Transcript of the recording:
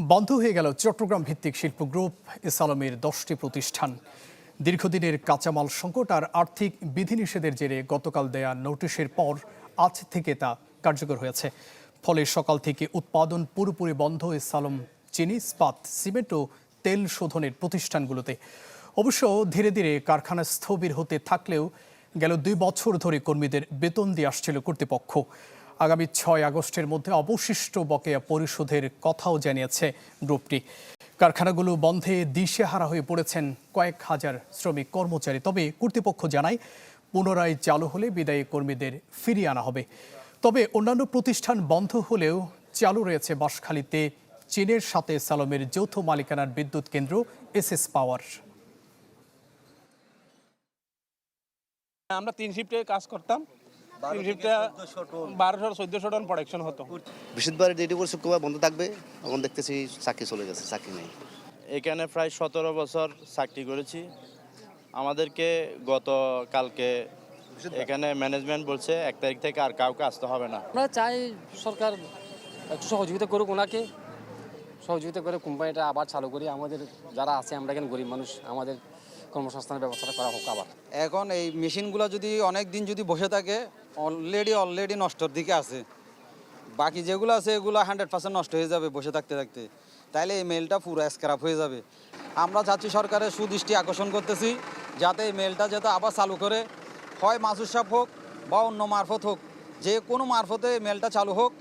বন্ধ হয়ে গেল চট্টগ্রাম ভিত্তিক শিল্প গ্রুপ এসালমের 10টি প্রতিষ্ঠান। দীর্ঘদিনের কাঁচামাল সংকট আর আর্থিক বিধিনিষেধের জেরে গতকাল দেয়া নোটিশের পর আজ থেকে তা কার্যকর হয়েছে। ফলে সকাল থেকে উৎপাদন পুরোপুরি বন্ধ এসালম চিনি, ইস্পাত, সিমেন্ট ও তেল শোধনের প্রতিষ্ঠানগুলোতে। অবশ্য ধীরে ধীরে কারখানা স্থবির হতে থাকলেও গেল 2 বছর ধরে কর্মীদের বেতন দিয়ে আসছিল কর্তৃপক্ষ। আগামী 6 আগস্টের মধ্যে অবশিষ্ট বকেয়া পরিশোধের কথাও জানিয়েছে গ্রুপটি। কারখানাগুলো বন্ধে দিশেহারা হয়ে পড়েছেন কয়েক হাজার শ্রমিক কর্মচারী। তবে কর্তৃপক্ষ জানায় পুনরায় চালু হলে বিদায়ী কর্মীদের ফিরিয়ে আনা হবে। তবে অন্যান্য প্রতিষ্ঠান বন্ধ হলেও চালু রয়েছে বাঁশখালীতে চীনের সাথে সালমের যৌথ মালিকানার বিদ্যুৎ কেন্দ্র এসএস পাওয়ার। আমরা 3 শিফটে কাজ করতাম। 3 শিফটে 1200-1400 টন প্রোডাকশন হতো। বৃহস্পতিবার ডিউটি করে শুক্রবার বন্ধ থাকবে। এখন দেখতেছি চাকরি চলে গেছে, চাকরি নেই। এখানে প্রায় 17 বছর চাকরি করেছি। আমাদেরকে কালকে এখানে ম্যানেজমেন্ট বলছে 1 তারিখ থেকে আর কাউকে আসতে হবে না। আমরা চাই সরকার একটু সহযোগিতা করুক, ওনাকে সহযোগিতা করে কোম্পানিটা আবার চালু করি। আমাদের যারা আছে, আমরা এখানে গরিব মানুষ, আমাদের কর্মসংস্থানের ব্যবস্থাটা করা হোক আবার। এখন এই মেশিনগুলো যদি অনেক দিন যদি বসে থাকে, অলরেডি নষ্টর দিকে আছে। বাকি যেগুলো আছে এগুলো 100% নষ্ট হয়ে যাবে বসে থাকতে থাকতে। তাইলে এই মেলটা পুরো স্ক্র্যাপ হয়ে যাবে। আমরা চাচ্ছি সরকারের সুদৃষ্টি আকর্ষণ করতেছি যাতে এই মেলটা যাতে আবার চালু করে, হয় মাসুদ সাহেব হোক বা অন্য মারফত হোক, যে কোনো মারফতে মেলটা চালু হোক।